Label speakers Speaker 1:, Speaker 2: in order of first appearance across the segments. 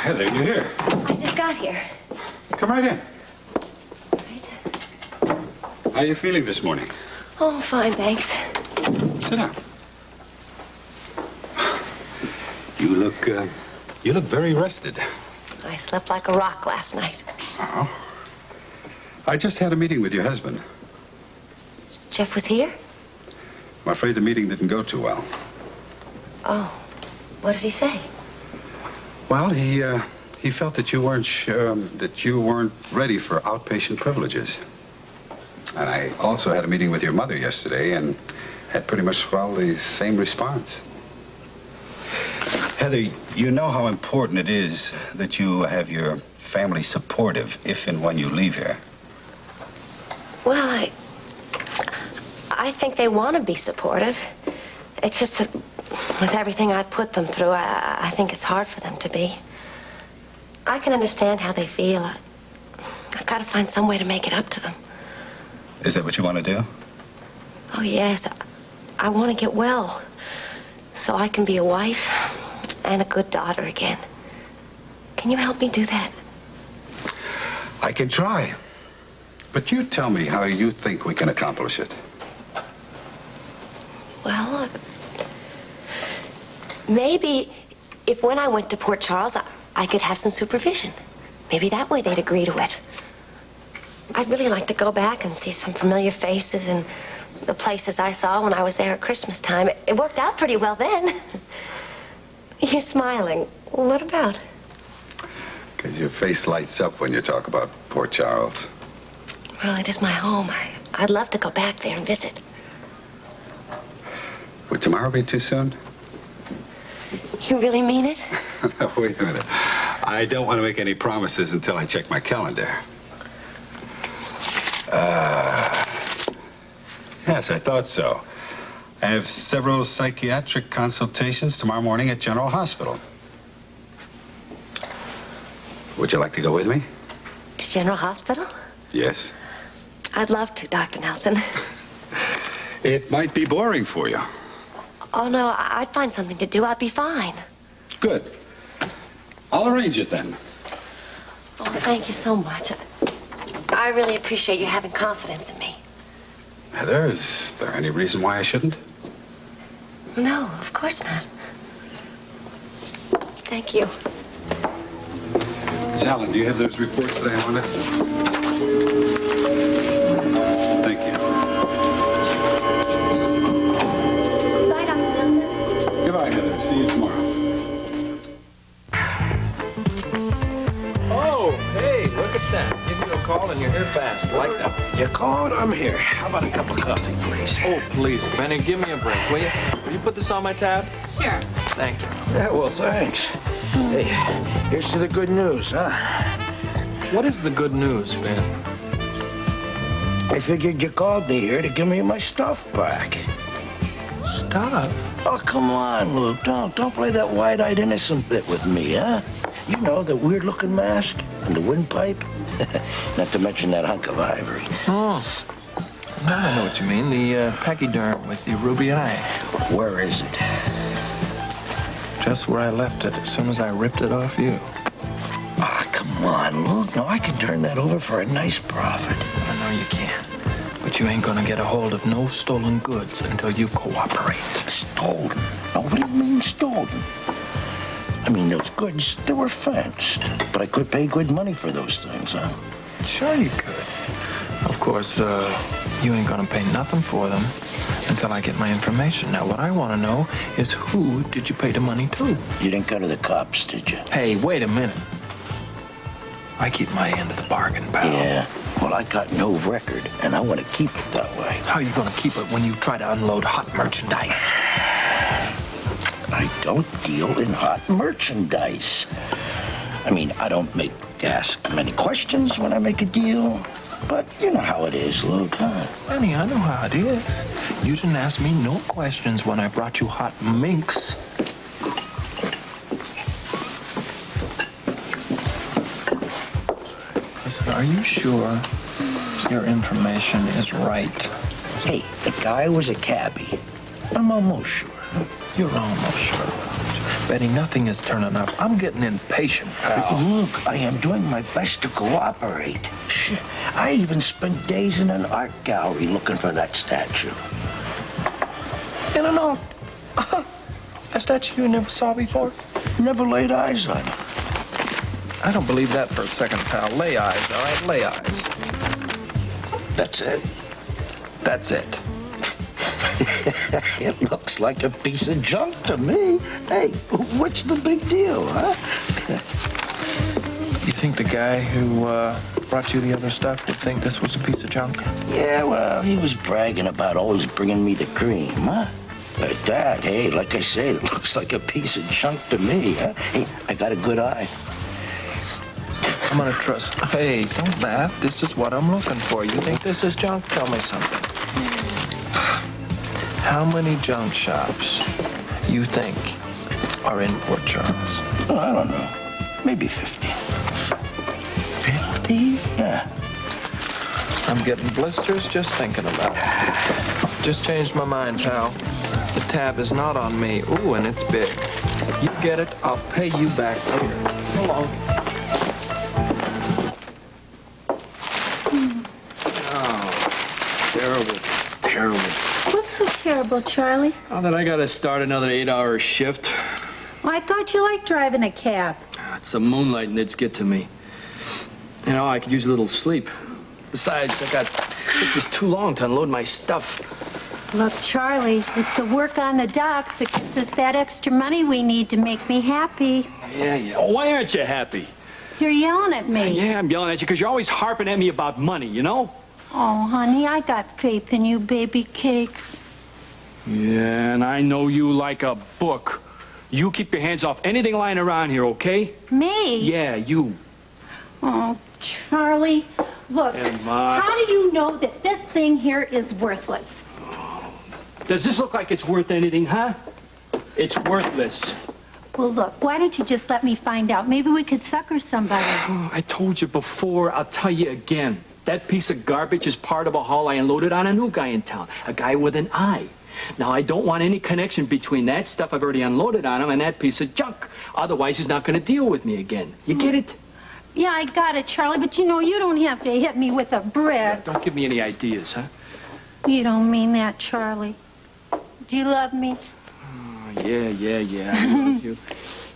Speaker 1: Heather, you're here.
Speaker 2: I just got here.
Speaker 1: Come right in.
Speaker 2: Right.
Speaker 1: How are you feeling this morning?
Speaker 2: Oh, fine, thanks.
Speaker 1: Sit down. You look very rested.
Speaker 2: I slept like a rock last night.
Speaker 1: Oh. I just had a meeting with your husband.
Speaker 2: Jeff was here?
Speaker 1: I'm afraid the meeting didn't go too well.
Speaker 2: Oh, what did he say?
Speaker 1: Well, he felt that you weren't ready for outpatient privileges. And I also had a meeting with your mother yesterday and had pretty much, well, the same response. Heather, you know how important it is that you have your family supportive if and when you leave here.
Speaker 2: Well, I think they want to be supportive. It's just that with everything I put them through, I think it's hard for them to be. I can understand how they feel. I've got to find some way to make it up to them.
Speaker 1: Is that what you want to do?
Speaker 2: Oh, yes. I want to get well so I can be a wife and a good daughter again. Can you help me do that?
Speaker 1: I can try. But you tell me how you think we can accomplish it.
Speaker 2: Well, maybe if when I went to Port Charles, I could have some supervision. Maybe that way they'd agree to it. I'd really like to go back and see some familiar faces and the places I saw when I was there at Christmas time. It worked out pretty well then. You're smiling. What about?
Speaker 1: Because your face lights up when you talk about Port Charles.
Speaker 2: Well, it is my home. I'd love to go back there and visit.
Speaker 1: Would tomorrow be too soon?
Speaker 2: You really mean it?
Speaker 1: No, wait a minute. I don't want to make any promises until I check my calendar. Yes, I thought so. I have several psychiatric consultations tomorrow morning at General Hospital. Would you like to go with me?
Speaker 2: To General Hospital?
Speaker 1: Yes.
Speaker 2: I'd love to, Dr. Nelson.
Speaker 1: It might be boring for you.
Speaker 2: Oh, no, I'd find something to do. I'd be fine.
Speaker 1: Good. I'll arrange it then.
Speaker 2: Oh, thank you so much. I really appreciate you having confidence in me.
Speaker 1: Heather, is there any reason why I shouldn't?
Speaker 2: No, of course not. Thank you.
Speaker 1: Miss Allen, do you have those reports that I wanted? Thank you.
Speaker 2: Goodbye, Dr. Nelson.
Speaker 1: Goodbye, Heather. See you tomorrow.
Speaker 3: Oh, hey, look at that. Give you a call and you're here fast. Like that.
Speaker 4: You called? I'm here. How about a cup of coffee, please?
Speaker 3: Oh, please, Bennie, give me a break, will you? Will you put this on my tab?
Speaker 2: Sure.
Speaker 3: Thank you.
Speaker 4: Yeah, well, thanks. Hey, here's to the good news, huh?
Speaker 3: What is the good news, Ben?
Speaker 4: I figured you called me here to give me my stuff back.
Speaker 3: Stuff?
Speaker 4: Oh, come on, Luke. Don't play that wide-eyed innocent bit with me, huh? You know, the weird-looking mask and the windpipe. Not to mention that hunk of ivory.
Speaker 3: Oh. Now I know what you mean. The pachyderm with the ruby eye.
Speaker 4: Where is it?
Speaker 3: Just where I left it as soon as I ripped it off you.
Speaker 4: Ah, come on, Luke. No, I can turn that over for a nice profit.
Speaker 3: I know you can. But you ain't gonna get a hold of no stolen goods until you cooperate.
Speaker 4: Stolen? Now, what do you mean stolen? I mean, those goods, they were fenced. But I could pay good money for those things, huh?
Speaker 3: Sure you could. Of course, you ain't gonna pay nothing for them until I get my information. Now, what I want to know is who did you pay the money to?
Speaker 4: You didn't go to the cops, did you?
Speaker 3: Hey, wait a minute. I keep my end of the bargain, pal.
Speaker 4: Yeah. Well, I got no record, and I want to keep it that way.
Speaker 3: How are you gonna keep it when you try to unload hot merchandise?
Speaker 4: I don't deal in hot merchandise. I mean, I don't ask many questions when I make a deal. But you know how it is, Luke, huh?
Speaker 3: Bennie, I know how it is. You didn't ask me no questions when I brought you hot minks. Listen, are you sure your information is right?
Speaker 4: Hey, the guy was a cabbie. I'm almost sure.
Speaker 3: You're almost sure. Benny, nothing is turning up. I'm getting impatient, pal.
Speaker 4: Look, I am doing my best to cooperate. Shit, I even spent days in an art gallery looking for that statue.
Speaker 3: In an art? A statue you never saw before?
Speaker 4: Never laid eyes on it.
Speaker 3: I don't believe that for a second, pal. Lay eyes, all right? Lay eyes.
Speaker 4: That's it.
Speaker 3: That's it.
Speaker 4: It looks like a piece of junk to me. Hey, what's the big deal, huh?
Speaker 3: You think the guy who brought you the other stuff would think this was a piece of junk?
Speaker 4: Yeah, well, he was bragging about always bringing me the cream, huh? But Dad, hey, like I say, it looks like a piece of junk to me, huh? Hey, I got a good eye.
Speaker 3: I'm gonna trust. Hey, don't laugh. This is what I'm looking for. You think this is junk? Tell me something. How many junk shops you think are in Port Charles?
Speaker 4: Oh, I don't know. Maybe 50.
Speaker 3: 50?
Speaker 4: Yeah.
Speaker 3: I'm getting blisters just thinking about it. Just changed my mind, pal. The tab is not on me. Ooh, and it's big. You get it, I'll pay you back later. So long. Oh, terrible, terrible.
Speaker 5: What's so terrible, Charlie?
Speaker 6: Oh, that I gotta start another 8-hour shift.
Speaker 5: Well, I thought you liked driving a cab.
Speaker 6: It's the moonlight that's get to me. You know, I could use a little sleep. Besides, it was too long to unload my stuff.
Speaker 5: Look, Charlie, it's the work on the docks that gets us that extra money we need to make me happy.
Speaker 6: Yeah. Oh, why aren't you happy?
Speaker 5: You're yelling at me.
Speaker 6: Yeah, I'm yelling at you because you're always harping at me about money, you know?
Speaker 5: Oh, honey, I got faith in you, baby cakes.
Speaker 6: Yeah, and I know you like a book. You keep your hands off anything lying around here, okay?
Speaker 5: Me?
Speaker 6: Yeah, you.
Speaker 5: Oh, Charlie, look,
Speaker 6: Emma.
Speaker 5: how do you know that this thing here is worthless?
Speaker 6: Does this look like it's worth anything, huh? It's worthless.
Speaker 5: Well, look, why don't you just let me find out? Maybe we could sucker somebody.
Speaker 6: I told you before, I'll tell you again. That piece of garbage is part of a haul I unloaded on a new guy in town, a guy with an eye. Now, I don't want any connection between that stuff I've already unloaded on him and that piece of junk. Otherwise, he's not going to deal with me again. You get it?
Speaker 5: Yeah, I got it, Charlie, but you know, you don't have to hit me with a brick.
Speaker 6: Don't give me any ideas, huh?
Speaker 5: You don't mean that, Charlie. Do you love me?
Speaker 6: Oh, yeah. I love you.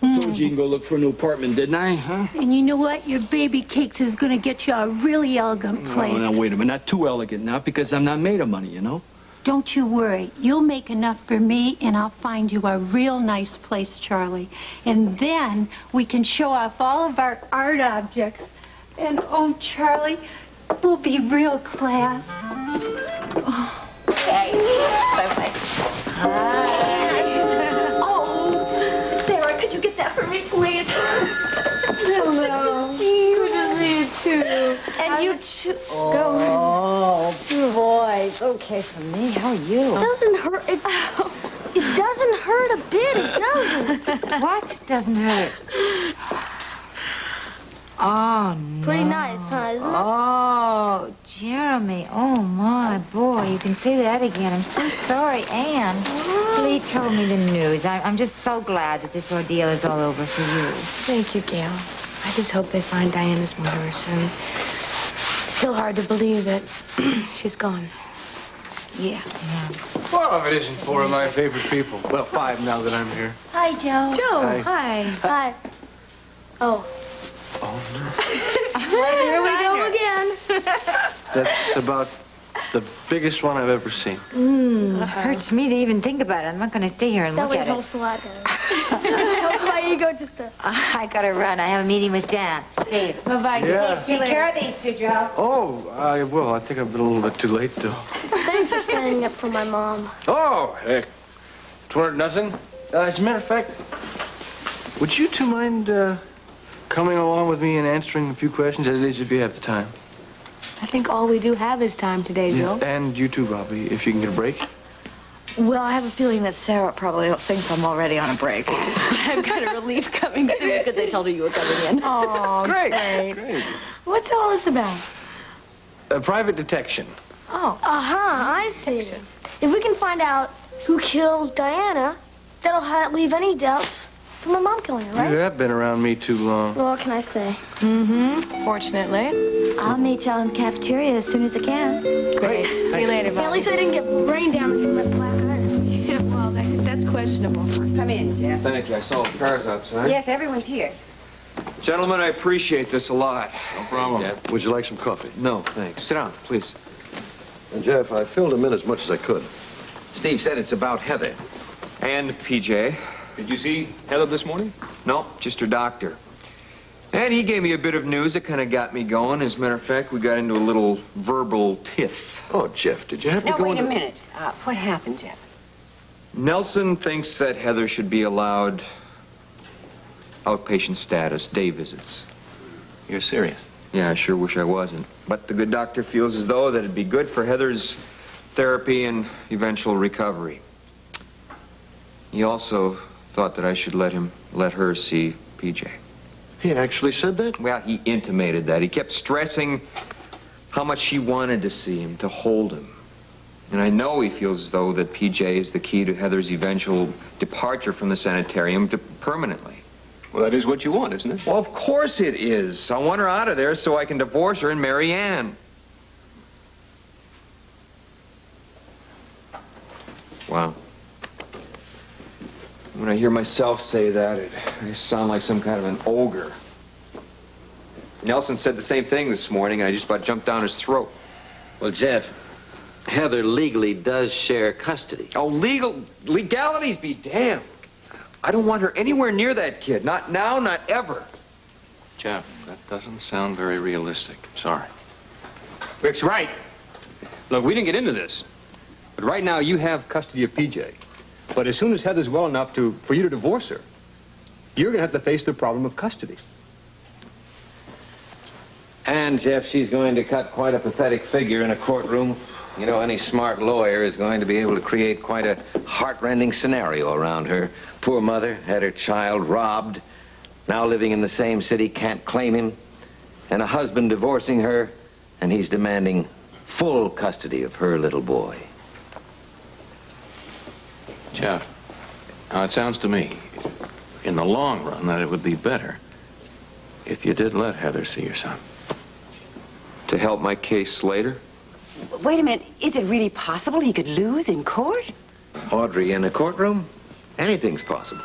Speaker 6: Told you can go look for a new apartment, didn't I, huh?
Speaker 5: And you know what? Your baby cakes is going to get you a really elegant place.
Speaker 6: Oh, now, wait a minute. Not too elegant now, because I'm not made of money, you know?
Speaker 5: Don't you worry. You'll make enough for me, and I'll find you a real nice place, Charlie. And then we can show off all of our art objects. And, oh, Charlie, we'll be real class. Oh.
Speaker 2: Hey. Bye-bye. Hi. Oh, Sarah, could you get that for me, please?
Speaker 5: Hello. Good to see you, too.
Speaker 2: And you too.
Speaker 7: Oh, boys. Okay for me. How are you?
Speaker 2: It doesn't hurt. It doesn't hurt a bit. It doesn't.
Speaker 7: What doesn't hurt? Oh, no.
Speaker 2: Pretty nice, huh, isn't it?
Speaker 7: Oh, Jeremy. Oh, my boy. You can say that again. I'm so sorry, Anne. Lee told me the news. I'm just so glad that this ordeal is all over for you.
Speaker 8: Thank you, Gail. I just hope they find Diana's murderer soon. It's still hard to believe that she's gone.
Speaker 7: Yeah.
Speaker 9: Well, if it isn't four of my favorite people. Well, five now that I'm here.
Speaker 5: Hi, Joe.
Speaker 7: Joe, hi.
Speaker 2: Hi. Oh.
Speaker 9: Oh,
Speaker 2: Here we go again.
Speaker 9: That's about the biggest one I've ever seen.
Speaker 7: It hurts me to even think about it. I'm not going to stay here and
Speaker 2: That
Speaker 7: look
Speaker 2: way
Speaker 7: at
Speaker 2: it
Speaker 7: it.
Speaker 2: helps a lot, doesn't it? Helps my ego just a...
Speaker 7: I got to run. I have a meeting with Dan. See you.
Speaker 5: Bye-bye.
Speaker 9: Yeah.
Speaker 7: Take care of these two, Joe.
Speaker 9: Oh, I will. I think I've been a little bit too late, though.
Speaker 2: Thanks for standing up for my mom.
Speaker 9: Oh, heck. 200 As a matter of fact, would you two mind coming along with me and answering a few questions, at least if you have the time?
Speaker 8: I think all we do have is time today, Joe.
Speaker 9: And you too, Bobby, if you can get a break.
Speaker 8: Well, I have a feeling that Sarah probably thinks I'm already on a break. I've got a relief coming through because they told her you were coming in.
Speaker 2: Oh,
Speaker 9: Great.
Speaker 8: What's all this about?
Speaker 9: Private detection.
Speaker 8: Oh.
Speaker 2: I see. If we can find out who killed Diana, that'll leave any doubts
Speaker 8: for my mom killing her, right?
Speaker 9: You have been around me too long.
Speaker 8: Well, what can I say?
Speaker 7: Mm-hmm. Fortunately. I'll meet y'all in the cafeteria as soon as I can.
Speaker 8: Great.
Speaker 7: See you later, Mom.
Speaker 8: At least I didn't get brain damage from that black iron.
Speaker 5: Yeah, well, that's questionable.
Speaker 10: Come in, Jeff.
Speaker 3: Thank you. I saw the cars outside.
Speaker 10: Yes, everyone's here.
Speaker 3: Gentlemen, I appreciate this a lot.
Speaker 11: No problem.
Speaker 3: Yeah.
Speaker 11: Would you like some coffee?
Speaker 3: No, thanks. Sit down, please.
Speaker 11: And Jeff, I filled him in as much as I could.
Speaker 12: Steve said it's about Heather.
Speaker 3: And PJ.
Speaker 13: Did you see Heather this morning?
Speaker 3: No, just her doctor. And he gave me a bit of news that kind of got me going. As a matter of fact, we got into a little verbal tiff.
Speaker 11: Oh, Jeff, did you have to
Speaker 10: Now,
Speaker 11: go
Speaker 10: wait a
Speaker 11: into...
Speaker 10: minute. What happened, Jeff?
Speaker 3: Nelson thinks that Heather should be allowed outpatient status, day visits.
Speaker 12: You're serious?
Speaker 3: Yeah, I sure wish I wasn't. But the good doctor feels as though that it'd be good for Heather's therapy and eventual recovery. He also thought that I should let her see PJ.
Speaker 11: He actually said that?
Speaker 3: Well, he intimated that. He kept stressing how much she wanted to see him, to hold him. And I know he feels as though that PJ is the key to Heather's eventual departure from the sanitarium permanently.
Speaker 13: Well, that is what you want, isn't it?
Speaker 3: Well, of course it is. I want her out of there so I can divorce her and marry Ann. Wow. When I hear myself say that, I sound like some kind of an ogre. Nelson said the same thing this morning, and I just about jumped down his throat.
Speaker 12: Well, Jeff, Heather legally does share custody.
Speaker 3: Oh, legalities be damned. I don't want her anywhere near that kid. Not now, not ever.
Speaker 13: Jeff, that doesn't sound very realistic. Sorry.
Speaker 6: Rick's right. Look, we didn't get into this. But right now, you have custody of PJ. But as soon as Heather's well enough for you to divorce her, you're going to have to face the problem of custody.
Speaker 12: And, Jeff, she's going to cut quite a pathetic figure in a courtroom. You know, any smart lawyer is going to be able to create quite a heartrending scenario around her. Poor mother had her child robbed, now living in the same city, can't claim him, and a husband divorcing her, and he's demanding full custody of her little boy.
Speaker 13: Jeff, now it sounds to me, in the long run, that it would be better if you did let Heather see your son.
Speaker 3: To help my case later?
Speaker 10: Wait a minute. Is it really possible he could lose in court?
Speaker 12: Audrey, in a courtroom, anything's possible.